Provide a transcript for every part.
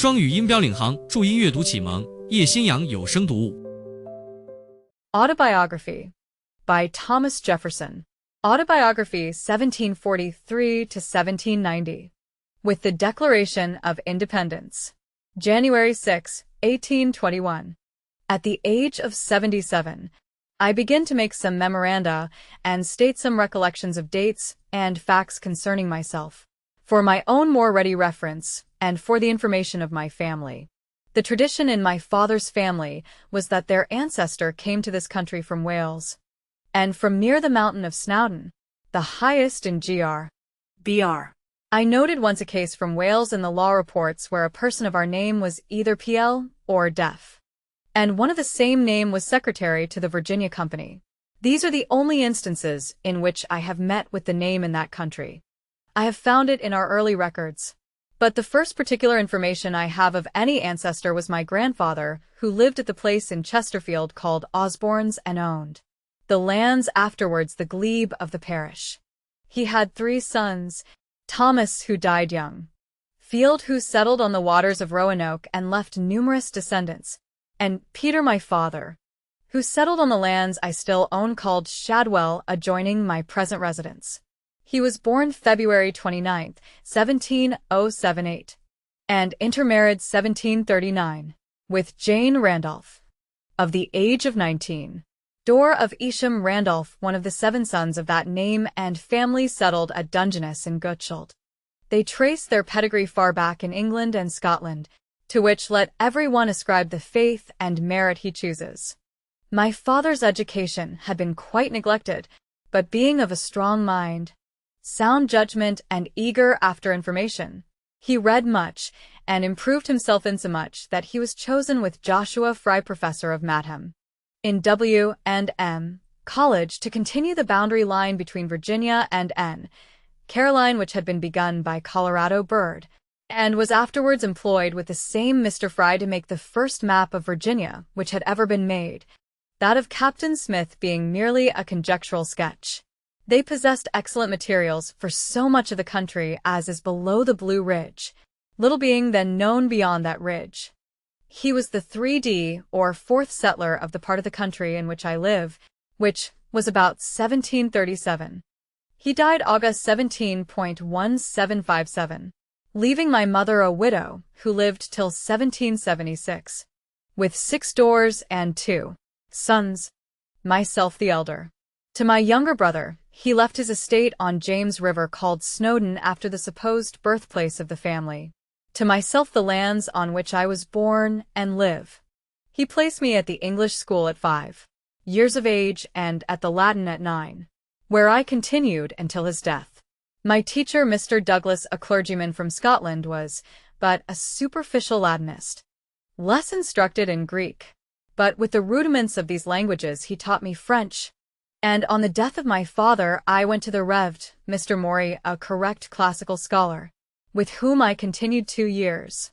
双语音标领航，注音阅读启蒙，叶兴阳有声读物。Autobiography by Thomas Jefferson. Autobiography 1743 to 1790. With the Declaration of Independence. January 6, 1821. At the age of 77, I begin to make some memoranda and state some recollections of dates and facts concerning myself, for my own more ready reference and for the information of my family. The tradition in my father's family was that their ancestor came to this country from Wales, and from near the mountain of Snowdon, the highest in BR. I noted once a case from Wales in the law reports where a person of our name was either PL or deaf, and one of the same name was secretary to the Virginia Company. These are the only instances in which I have met with the name in that country. I have found it in our early records. But the first particular information I have of any ancestor was my grandfather, who lived at the place in Chesterfield called Osborne's and owned the lands afterwards the glebe of the parish. He had 3 sons, Thomas, who died young, Field, who settled on the waters of Roanoke and left numerous descendants, and Peter, my father, who settled on the lands I still own called Shadwell, adjoining my present residence. He was born February 29, 17078, and intermarried 1739, with Jane Randolph, of the age of 19. Dor of Isham Randolph, one of the 7 sons of that name and family, settled at Dungeness in Gutschuld. They trace their pedigree far back in England and Scotland, to which let every one ascribe the faith and merit he chooses. My father's education had been quite neglected, but being of a strong mind, sound judgment, and eager after information, he read much and improved himself insomuch that he was chosen with Joshua Fry, professor of Madham, in W&M College, to continue the boundary line between Virginia and N. Caroline, which had been begun by Colorado Bird, and was afterwards employed with the same Mr. Fry to make the first map of Virginia which had ever been made, that of Captain Smith being merely a conjectural sketch. They possessed excellent materials for so much of the country as is below the Blue Ridge, little being then known beyond that ridge. He was the 3D or 4th settler of the part of the country in which I live, which was about 1737. He died August 17.1757, leaving my mother a widow who lived till 1776, with 6 daughters and 2 sons, myself the elder. To my younger brother, he left his estate on James River called Snowdon after the supposed birthplace of the family. To myself the lands on which I was born and live. He placed me at the English school at 5 years of age and at the Latin at 9, where I continued until his death. My teacher, Mr. Douglas, a clergyman from Scotland, was but a superficial Latinist, less instructed in Greek, but with the rudiments of these languages he taught me French. And on the death of my father, I went to the Rev. Mr. Morey, a correct classical scholar, with whom I continued 2 years,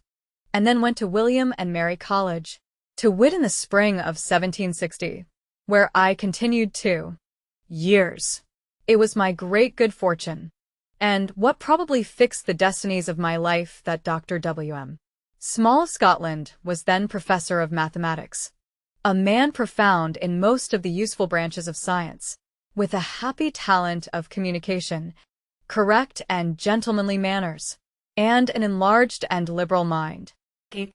and then went to William and Mary College, to wit in the spring of 1760, where I continued 2 years. It was my great good fortune, and what probably fixed the destinies of my life, that Dr. W.M. Small of Scotland was then professor of mathematics, a man profound in most of the useful branches of science, with a happy talent of communication, correct and gentlemanly manners, and an enlarged and liberal mind. He,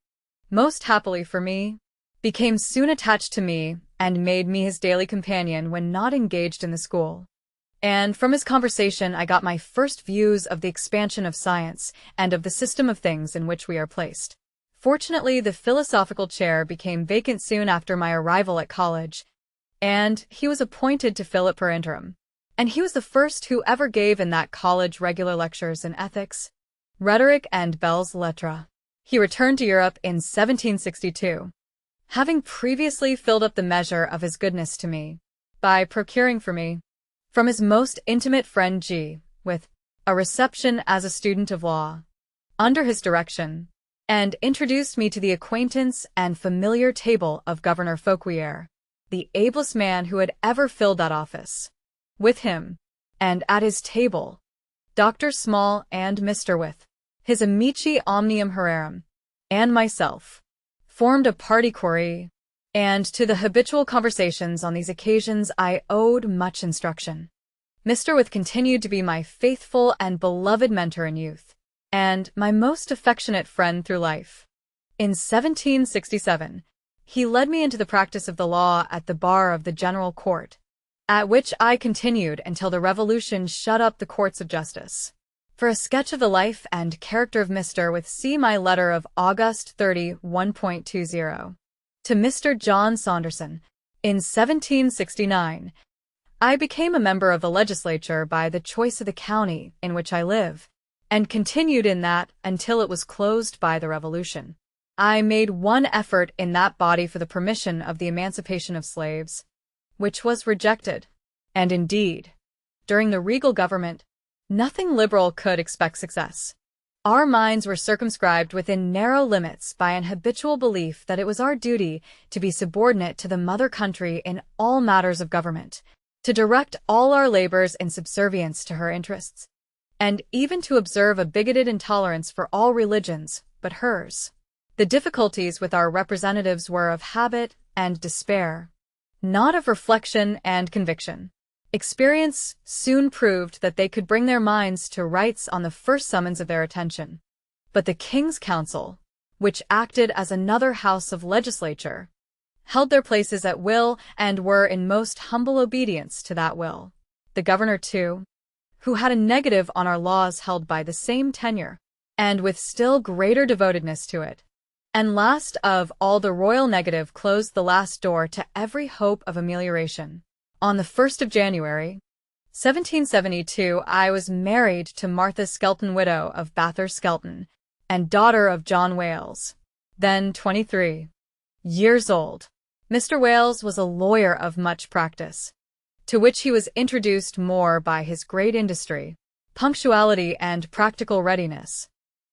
most happily for me, became soon attached to me and made me his daily companion when not engaged in the school. And from his conversation I got my first views of the expansion of science and of the system of things in which we are placed. Fortunately, the philosophical chair became vacant soon after my arrival at college, and he was appointed to fill it per interim. And he was the first who ever gave in that college regular lectures in ethics, rhetoric, and belles lettres. He returned to Europe in 1762, having previously filled up the measure of his goodness to me, by procuring for me, from his most intimate friend G., with a reception as a student of law, under his direction, and introduced me to the acquaintance and familiar table of Governor Fauquier, the ablest man who had ever filled that office. With him, and at his table, Dr. Small and Mr. with his amici omnium horarum, and myself formed a party quarry, and to the habitual conversations on these occasions I owed much instruction. Mr. With continued to be my faithful and beloved mentor in youth, and my most affectionate friend through life. In 1767, he led me into the practice of the law at the bar of the General Court, at which I continued until the Revolution shut up the courts of justice. For a sketch of the life and character of Mr. With, see my letter of August 30, 1.20. To Mr. John Saunderson, in 1769, I became a member of the legislature by the choice of the county in which I live, and continued in that until it was closed by the Revolution. I made one effort in that body for the permission of the emancipation of slaves, which was rejected, and indeed, during the regal government, nothing liberal could expect success. Our minds were circumscribed within narrow limits by an habitual belief that it was our duty to be subordinate to the mother country in all matters of government, to direct all our labors in subservience to her interests, and even to observe a bigoted intolerance for all religions but hers. The difficulties with our representatives were of habit and despair, not of reflection and conviction. Experience soon proved that they could bring their minds to rights on the first summons of their attention. But the King's Council, which acted as another house of legislature, held their places at will and were in most humble obedience to that will. The governor, too, who had a negative on our laws held by the same tenure, and with still greater devotedness to it. And last of all, the royal negative closed the last door to every hope of amelioration. On the 1st of January, 1772, I was married to Martha Skelton, widow of Bathurst Skelton, and daughter of John Wales, then 23 years old. Mr. Wales was a lawyer of much practice, to which he was introduced more by his great industry, punctuality, and practical readiness,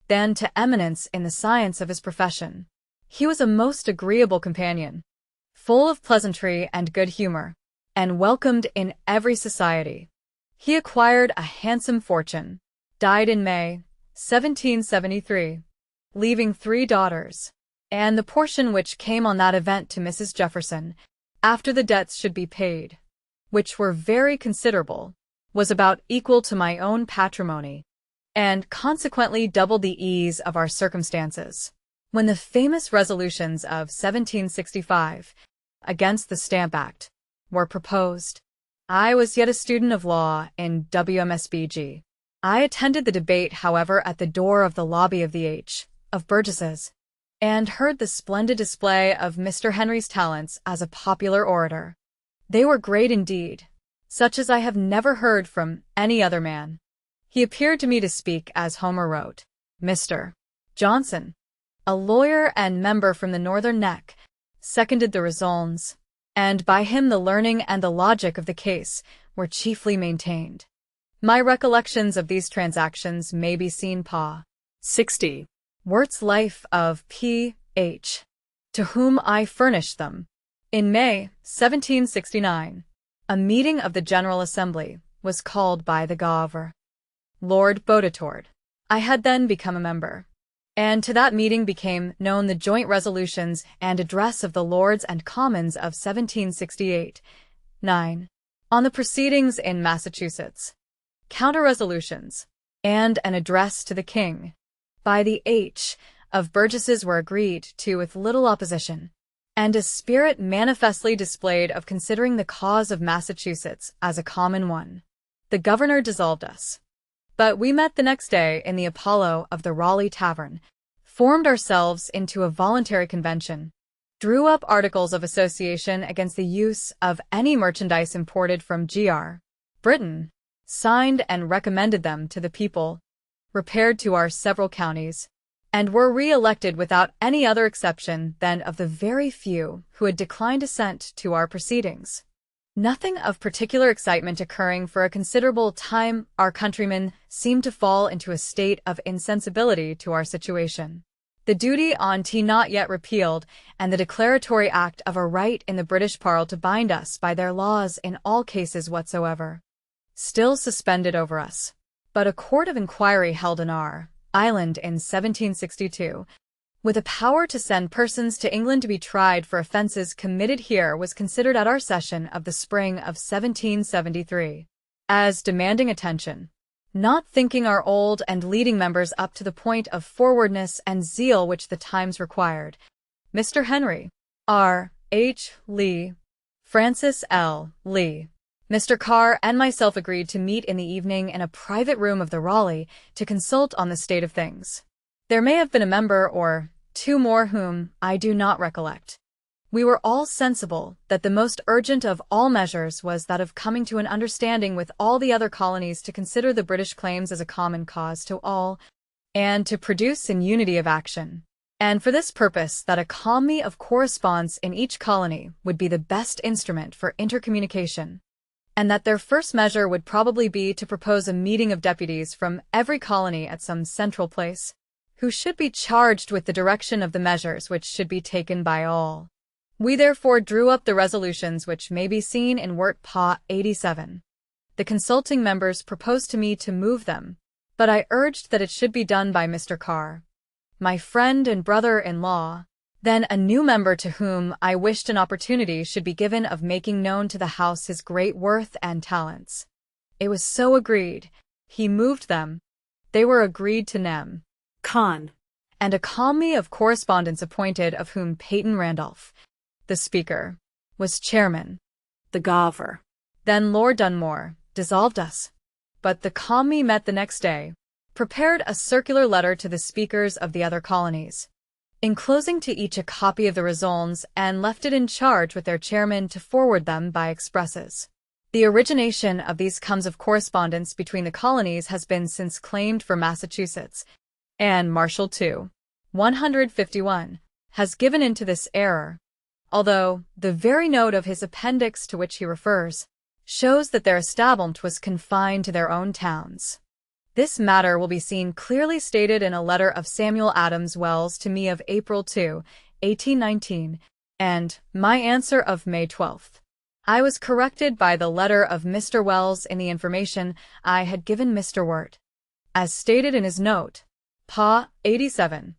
than to eminence in the science of his profession. He was a most agreeable companion, full of pleasantry and good humor, and welcomed in every society. He acquired a handsome fortune, died in May, 1773, leaving 3 daughters, and the portion which came on that event to Mrs. Jefferson, after the debts should be paid, which were very considerable, was about equal to my own patrimony, and consequently doubled the ease of our circumstances. When the famous resolutions of 1765, against the Stamp Act, were proposed, I was yet a student of law in WMSBG. I attended the debate, however, at the door of the lobby of the H. of Burgesses, and heard the splendid display of Mr. Henry's talents as a popular orator. They were great indeed, such as I have never heard from any other man. He appeared to me to speak as Homer wrote. Mr. Johnson, a lawyer and member from the Northern Neck, seconded the raisons, and by him the learning and the logic of the case were chiefly maintained. My recollections of these transactions may be seen pa. 60. Wirt's Life of P.H., to whom I furnished them. In May, 1769, a meeting of the General Assembly was called by the Governor, Lord Boudetord. I had then become a member, and to that meeting became known the joint resolutions and address of the Lords and Commons of 1768, 9, on the proceedings in Massachusetts, counter-resolutions, and an address to the King by the H. of Burgesses were agreed to with little opposition, and a spirit manifestly displayed of considering the cause of Massachusetts as a common one. The governor dissolved us, but we met the next day in the Apollo of the Raleigh Tavern, formed ourselves into a voluntary convention, drew up articles of association against the use of any merchandise imported from Gr. Britain, signed and recommended them to the people, repaired to our several counties, and were re-elected without any other exception than of the very few who had declined assent to our proceedings. Nothing of particular excitement occurring for a considerable time, our countrymen seemed to fall into a state of insensibility to our situation. The duty on tea not yet repealed, and the declaratory act of a right in the British Parliament to bind us by their laws in all cases whatsoever, still suspended over us. But a court of inquiry held in our island in 1762 with a power to send persons to England to be tried for offences committed here, was considered at our session of the spring of 1773 as demanding attention, not thinking our old and leading members up to the point of forwardness and zeal which the times required. Mr. Henry R. H. Lee, Francis L. Lee, Mr. Carr, and myself agreed to meet in the evening in a private room of the Raleigh to consult on the state of things. There may have been a member or two more whom I do not recollect. We were all sensible that the most urgent of all measures was that of coming to an understanding with all the other colonies to consider the British claims as a common cause to all, and to produce an unity of action. And for this purpose that a committee of correspondence in each colony would be the best instrument for intercommunication, and that their first measure would probably be to propose a meeting of deputies from every colony at some central place, who should be charged with the direction of the measures which should be taken by all. We therefore drew up the resolutions which may be seen in Wort Pa 87. The consulting members proposed to me to move them, but I urged that it should be done by Mr. Carr, my friend and brother-in-law, then a new member to whom I wished an opportunity should be given of making known to the House his great worth and talents. It was so agreed. He moved them. They were agreed to Nem. Con. And a committee of correspondence appointed, of whom Peyton Randolph, the Speaker, was chairman. The Governor, then Lord Dunmore, dissolved us. But the committee met the next day, prepared a circular letter to the speakers of the other colonies, enclosing to each a copy of the resolutions, and left it in charge with their chairman to forward them by expresses. The origination of these comes of correspondence between the colonies has been since claimed for Massachusetts, and Marshall II, 151, has given into this error, although the very note of his appendix to which he refers shows that their establishment was confined to their own towns. This matter will be seen clearly stated in a letter of Samuel Adams Wells to me of April 2, 1819, and my answer of May 12. I was corrected by the letter of Mr. Wells in the information I had given Mr. Wirt, as stated in his note, Pa. 87,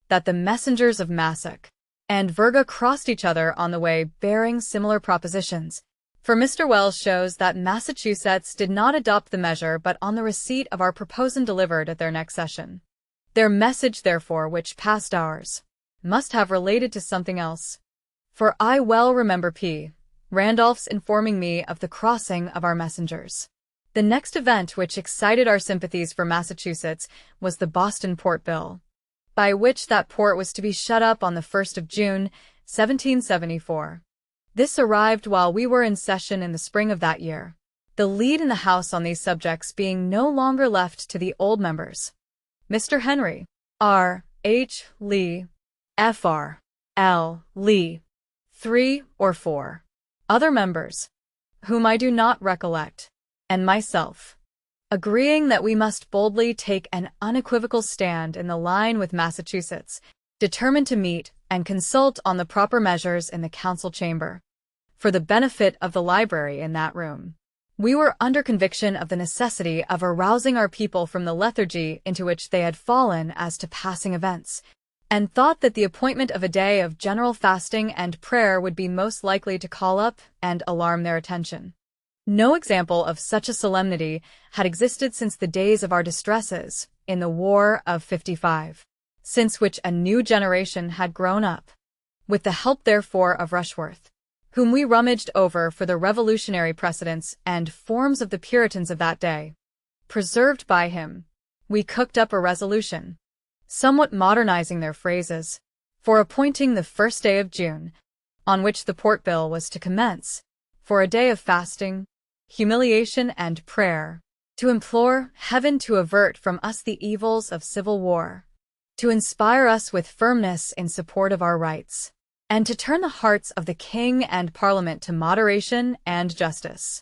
that the messengers of Massac and Virga crossed each other on the way bearing similar propositions, for Mr. Wells shows that Massachusetts did not adopt the measure but on the receipt of our proposal delivered at their next session. Their message, therefore, which passed ours, must have related to something else, for I well remember P. Randolph's informing me of the crossing of our messengers. The next event which excited our sympathies for Massachusetts was the Boston Port Bill, by which that port was to be shut up on the 1st of June, 1774. This arrived while we were in session in the spring of that year, the lead in the House on these subjects being no longer left to the old members, Mr. Henry R. H. Lee, Fr. L. Lee, 3 or 4 other members, whom I do not recollect, and myself, agreeing that we must boldly take an unequivocal stand in the line with Massachusetts, determined to meet and consult on the proper measures in the council chamber, for the benefit of the library in that room. We were under conviction of the necessity of arousing our people from the lethargy into which they had fallen as to passing events, and thought that the appointment of a day of general fasting and prayer would be most likely to call up and alarm their attention. No example of such a solemnity had existed since the days of our distresses in the War of '55, since which a new generation had grown up, with the help therefore of Rushworth, whom we rummaged over for the revolutionary precedents and forms of the Puritans of that day. Preserved by him, we cooked up a resolution, somewhat modernizing their phrases, for appointing the first day of June, on which the Port Bill was to commence, for a day of fasting, humiliation, and prayer, to implore heaven to avert from us the evils of civil war, to inspire us with firmness in support of our rights, and to turn the hearts of the King and Parliament to moderation and justice.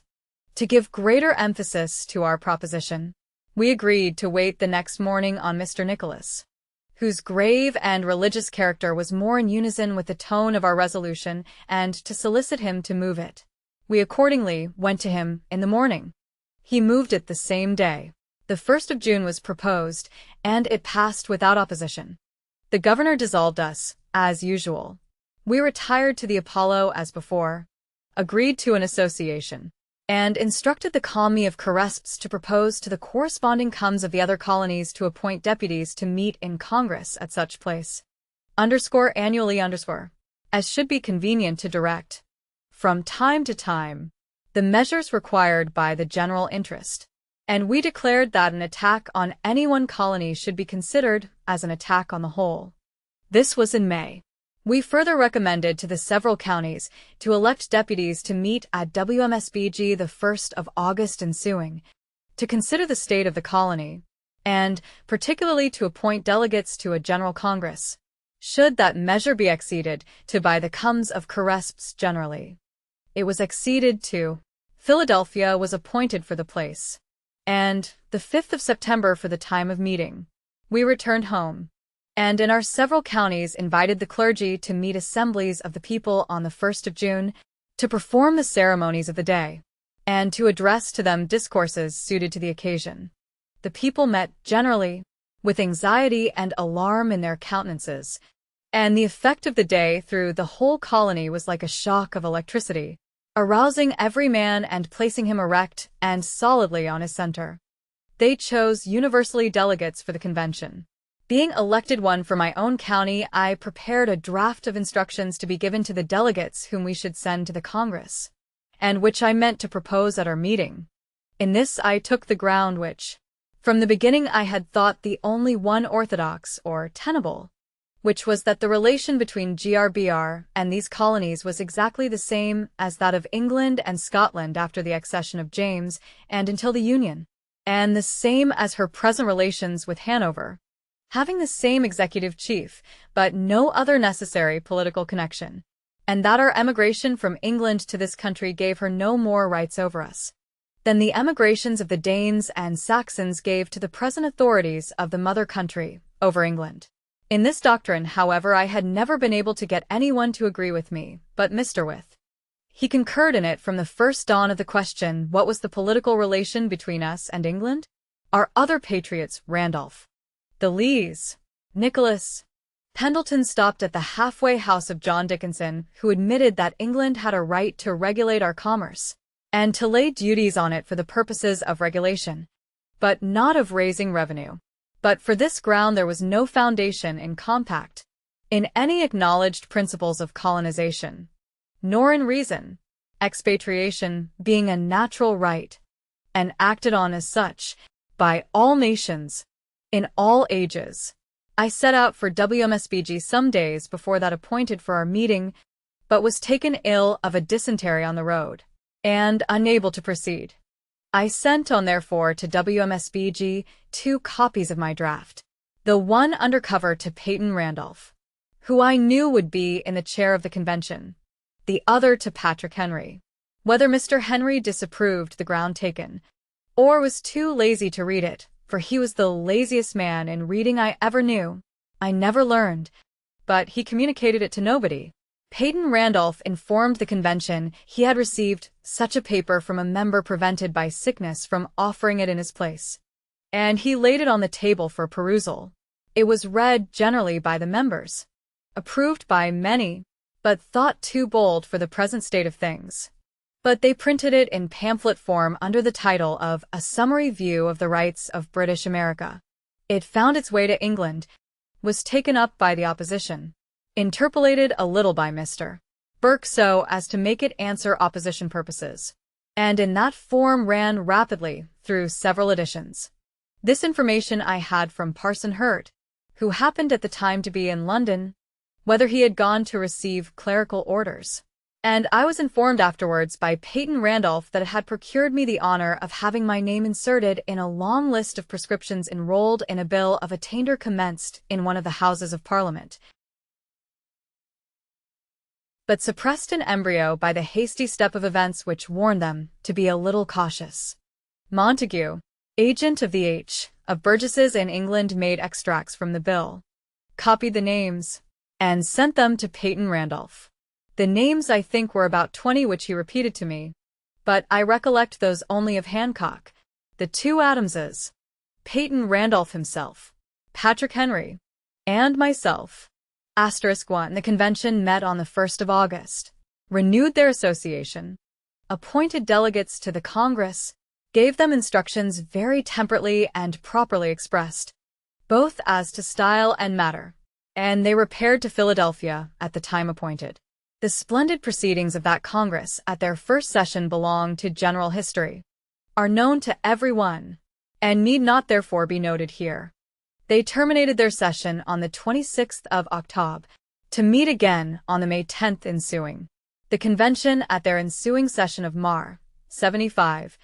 To give greater emphasis to our proposition, we agreed to wait the next morning on Mr. Nicholas, whose grave and religious character was more in unison with the tone of our resolution, and to solicit him to move it. We accordingly went to him in the morning. He moved it the same day. The 1st of June was proposed, and it passed without opposition. The governor dissolved us, as usual. We retired to the Apollo as before, agreed to an association, and instructed the colony of Caresps to propose to the corresponding comes of the other colonies to appoint deputies to meet in Congress at such place, annually, as should be convenient to direct, from time to time, the measures required by the general interest, and we declared that an attack on any one colony should be considered as an attack on the whole. This was in May. We further recommended to the several counties to elect deputies to meet at WMSBG the 1st of August ensuing, to consider the state of the colony, and particularly to appoint delegates to a general congress, should that measure be acceded to by the comes of Caresps generally. It was acceded to. Philadelphia was appointed for the place, and the 5th of September for the time of meeting. We returned home, and in our several counties invited the clergy to meet assemblies of the people on the 1st of June, to perform the ceremonies of the day, and to address to them discourses suited to the occasion. The people met generally, with anxiety and alarm in their countenances, and the effect of the day through the whole colony was like a shock of electricity, arousing every man and placing him erect and solidly on his center. They chose universally delegates for the convention. Being elected one for my own county, I prepared a draft of instructions to be given to the delegates whom we should send to the Congress, and which I meant to propose at our meeting. In this I took the ground which, from the beginning I had thought the only one orthodox or tenable, which was that the relation between GRBR and these colonies was exactly the same as that of England and Scotland after the accession of James and until the Union, and the same as her present relations with Hanover, having the same executive chief, but no other necessary political connection, and that our emigration from England to this country gave her no more rights over us than the emigrations of the Danes and Saxons gave to the present authorities of the mother country over England. In this doctrine, however, I had never been able to get anyone to agree with me, but Mr. With. He concurred in it from the first dawn of the question, what was the political relation between us and England? Our other patriots, Randolph, the Lees, Nicholas, Pendleton, stopped at the halfway house of John Dickinson, who admitted that England had a right to regulate our commerce, and to lay duties on it for the purposes of regulation, but not of raising revenue. But for this ground there was no foundation in compact, in any acknowledged principles of colonization, nor in reason, expatriation being a natural right, and acted on as such, by all nations, in all ages. I set out for WMSBG some days before that appointed for our meeting, but was taken ill of a dysentery on the road, and unable to proceed. I sent on therefore to WMSBG 2 copies of my draft, the one under cover to Peyton Randolph, who I knew would be in the chair of the convention, the other to Patrick Henry. Whether Mr. Henry disapproved the ground taken, or was too lazy to read it, for he was the laziest man in reading I ever knew, I never learned, but he communicated it to nobody. Peyton Randolph informed the convention he had received such a paper from a member prevented by sickness from offering it in his place, and he laid it on the table for perusal. It was read generally by the members, approved by many, but thought too bold for the present state of things. But they printed it in pamphlet form under the title of A Summary View of the Rights of British America. It found its way to England, was taken up by the opposition, interpolated a little by Mr. Burke so as to make it answer opposition purposes, and in that form ran rapidly through several editions. This information I had from Parson Hurt, who happened at the time to be in London, whether he had gone to receive clerical orders, and I was informed afterwards by Peyton Randolph that it had procured me the honor of having my name inserted in a long list of prescriptions enrolled in a bill of attainder commenced in one of the Houses of Parliament, but suppressed in embryo by the hasty step of events which warned them to be a little cautious. Montague, agent of the H. of Burgesses in England, made extracts from the bill, copied the names, and sent them to Peyton Randolph. The names, I think, were about 20 which he repeated to me, but I recollect those only of Hancock, the 2 Adamses, Peyton Randolph himself, Patrick Henry, and myself. *1. The convention met on the 1st of August, renewed their association, appointed delegates to the Congress, gave them instructions very temperately and properly expressed, both as to style and matter, and they repaired to Philadelphia at the time appointed. The splendid proceedings of that Congress at their first session belong to general history, are known to every one, and need not therefore be noted here. They terminated their session on the 26th of October, to meet again on the May 10th ensuing. The convention at their ensuing session of Mar. 75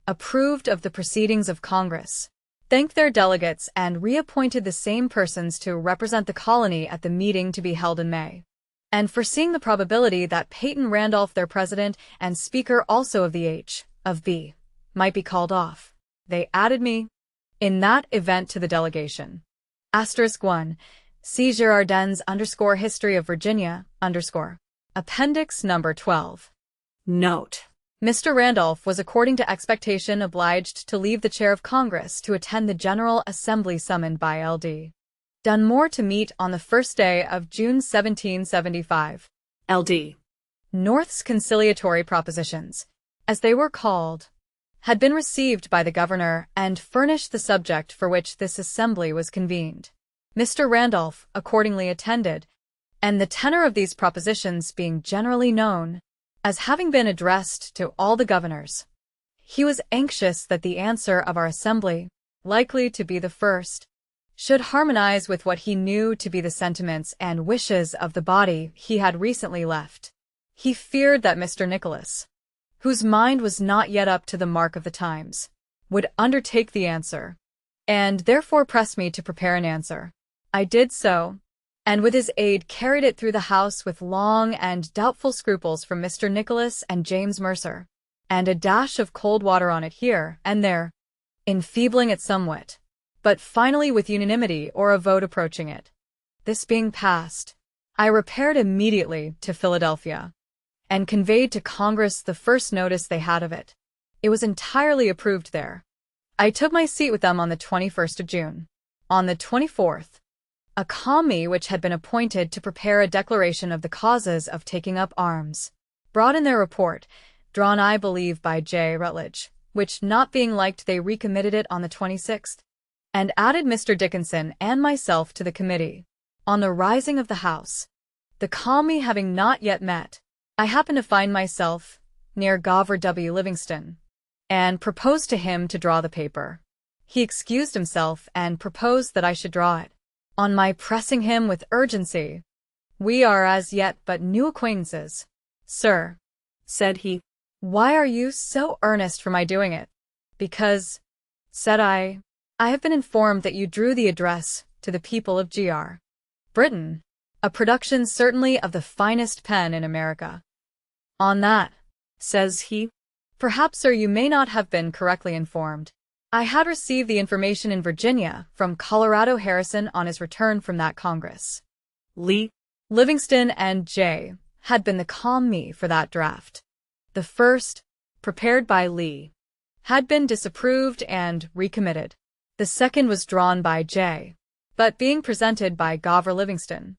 approved of the proceedings of Congress, thanked their delegates, and reappointed the same persons to represent the colony at the meeting to be held in May. And foreseeing the probability that Peyton Randolph, their president and speaker also of the H. of B. might be called off, they added me in that event to the delegation. *1. See Girardin's _History of Virginia _ Appendix number 12. Note: Mr. Randolph was according to expectation obliged to leave the chair of Congress to attend the General Assembly summoned by L.D. Dunmore to meet on the first day of June 1775. L.D. North's conciliatory propositions, as they were called, had been received by the governor and furnished the subject for which this assembly was convened. Mr. Randolph accordingly attended, and the tenor of these propositions being generally known as having been addressed to all the governors, he was anxious that the answer of our assembly, likely to be the first, should harmonize with what he knew to be the sentiments and wishes of the body he had recently left. He feared that Mr. Nicholas, whose mind was not yet up to the mark of the times, would undertake the answer, and therefore pressed me to prepare an answer. I did so, and with his aid carried it through the House with long and doubtful scruples from Mr. Nicholas and James Mercer, and a dash of cold water on it here and there, enfeebling it somewhat, but finally with unanimity or a vote approaching it. This being passed, I repaired immediately to Philadelphia, and conveyed to Congress the first notice they had of it. It was entirely approved there. I took my seat with them on the 21st of June. On the 24th, a committee which had been appointed to prepare a declaration of the causes of taking up arms brought in their report, drawn I believe by J. Rutledge, which not being liked they recommitted it on the 26th, and added Mr. Dickinson and myself to the committee. On the rising of the House, the committee having not yet met, I happened to find myself near Governor W. Livingston, and proposed to him to draw the paper. He excused himself and proposed that I should draw it. On my pressing him with urgency, "We are as yet but new acquaintances, sir," said he. "Why are you so earnest for my doing it?" "Because," said I have been informed that you drew the address to the people of Gr. Britain, a production certainly of the finest pen in America. "On that," says he, "perhaps, sir, you may not have been correctly informed. I had received the information in Virginia from Colorado Harrison on his return from that Congress. Lee, Livingston, and J. had been the committee for that draft. The first, prepared by Lee, had been disapproved and recommitted. The second was drawn by J., but being presented by Governor Livingston,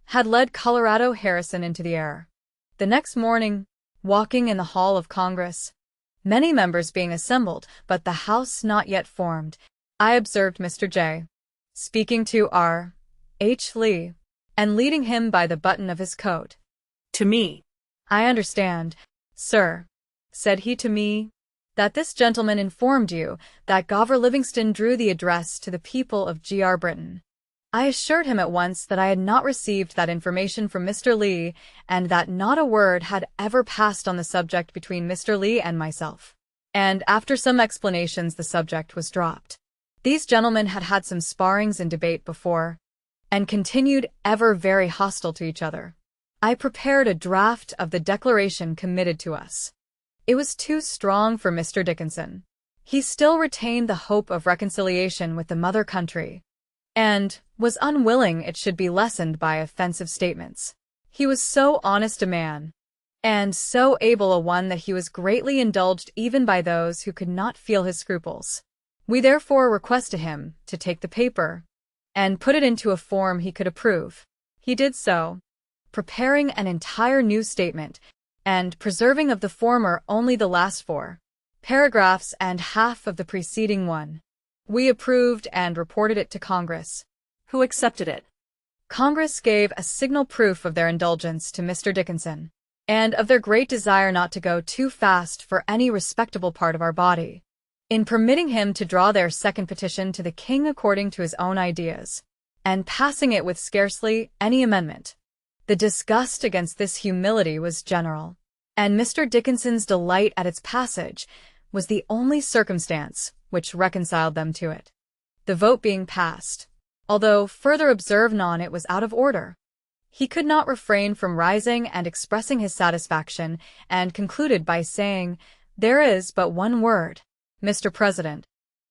had led Colorado Harrison into the error. The next morning, walking in the hall of Congress, many members being assembled, but the House not yet formed, I observed Mr. J. speaking to R. H. Lee, and leading him by the button of his coat. To me, "I understand, sir," said he to me, "that this gentleman informed you that Governor Livingston drew the address to the people of Gr. Britain." I assured him at once that I had not received that information from Mr. Lee, and that not a word had ever passed on the subject between Mr. Lee and myself. And after some explanations the subject was dropped. These gentlemen had had some sparrings and debate before, and continued ever very hostile to each other. I prepared a draft of the declaration committed to us. It was too strong for Mr. Dickinson. He still retained the hope of reconciliation with the mother country, and was unwilling it should be lessened by offensive statements. He was so honest a man, and so able a one, that he was greatly indulged even by those who could not feel his scruples. We therefore requested him to take the paper, and put it into a form he could approve. He did so, preparing an entire new statement, and preserving of the former only the last 4 paragraphs and half of the preceding one. We approved and reported it to Congress. Who accepted it? Congress gave a signal proof of their indulgence to Mr. Dickinson, and of their great desire not to go too fast for any respectable part of our body, in permitting him to draw their second petition to the King according to his own ideas, and passing it with scarcely any amendment. The disgust against this humility was general, and Mr. Dickinson's delight at its passage was the only circumstance which reconciled them to it. The vote being passed, although further observed on it was out of order, he could not refrain from rising and expressing his satisfaction, and concluded by saying, "There is but one word, Mr. President,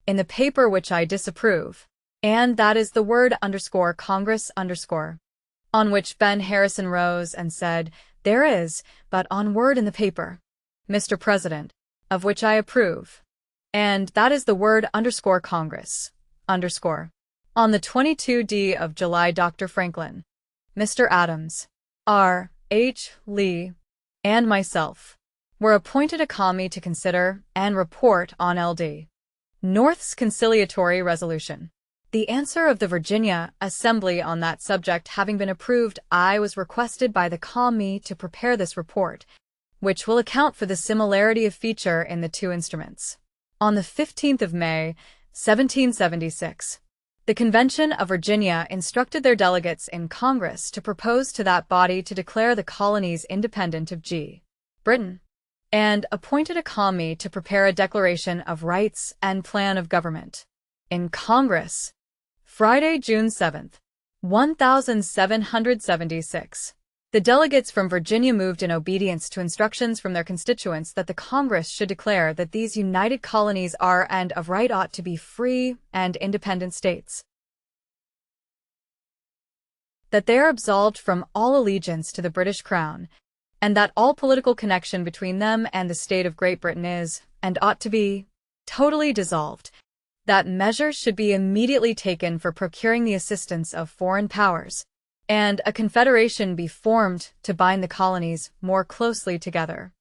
in the paper which I disapprove, and that is the word _Congress _." On which Ben Harrison rose and said, "There is but one word in the paper, Mr. President, of which I approve, and that is the word _Congress _." On the 22d of July, Dr. Franklin, Mr. Adams, R. H. Lee, and myself were appointed a committee to consider and report on L.D. North's conciliatory resolution. The answer of the Virginia Assembly on that subject having been approved, I was requested by the committee to prepare this report, which will account for the similarity of feature in the two instruments. On the 15th of May, 1776, the Convention of Virginia instructed their delegates in Congress to propose to that body to declare the colonies independent of Britain, and appointed a committee to prepare a declaration of rights and plan of government. In Congress, Friday, June 7, 1776, the delegates from Virginia moved in obedience to instructions from their constituents that the Congress should declare that these united colonies are and of right ought to be free and independent states, that they are absolved from all allegiance to the British Crown, and that all political connection between them and the state of Great Britain is, and ought to be, totally dissolved, that measures should be immediately taken for procuring the assistance of foreign powers, and a confederation be formed to bind the colonies more closely together.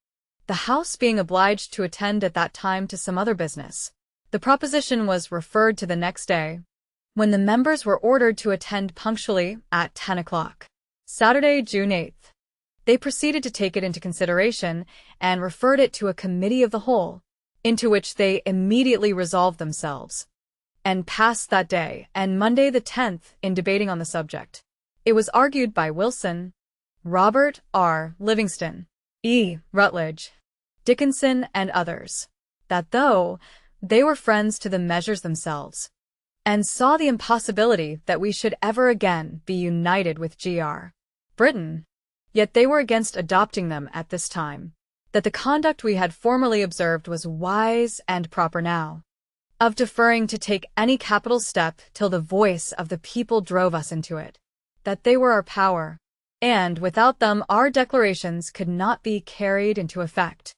The House being obliged to attend at that time to some other business, the proposition was referred to the next day, when the members were ordered to attend punctually at 10 o'clock. Saturday, June 8. They proceeded to take it into consideration and referred it to a committee of the whole, into which they immediately resolved themselves, and passed that day and Monday the 10th in debating on the subject. It was argued by Wilson, Robert R. Livingston, E. Rutledge, Dickinson, and others, that though they were friends to the measures themselves, and saw the impossibility that we should ever again be united with Britain, yet they were against adopting them at this time, that the conduct we had formerly observed was wise and proper now, of deferring to take any capital step till the voice of the people drove us into it, that they were our power, and without them our declarations could not be carried into effect.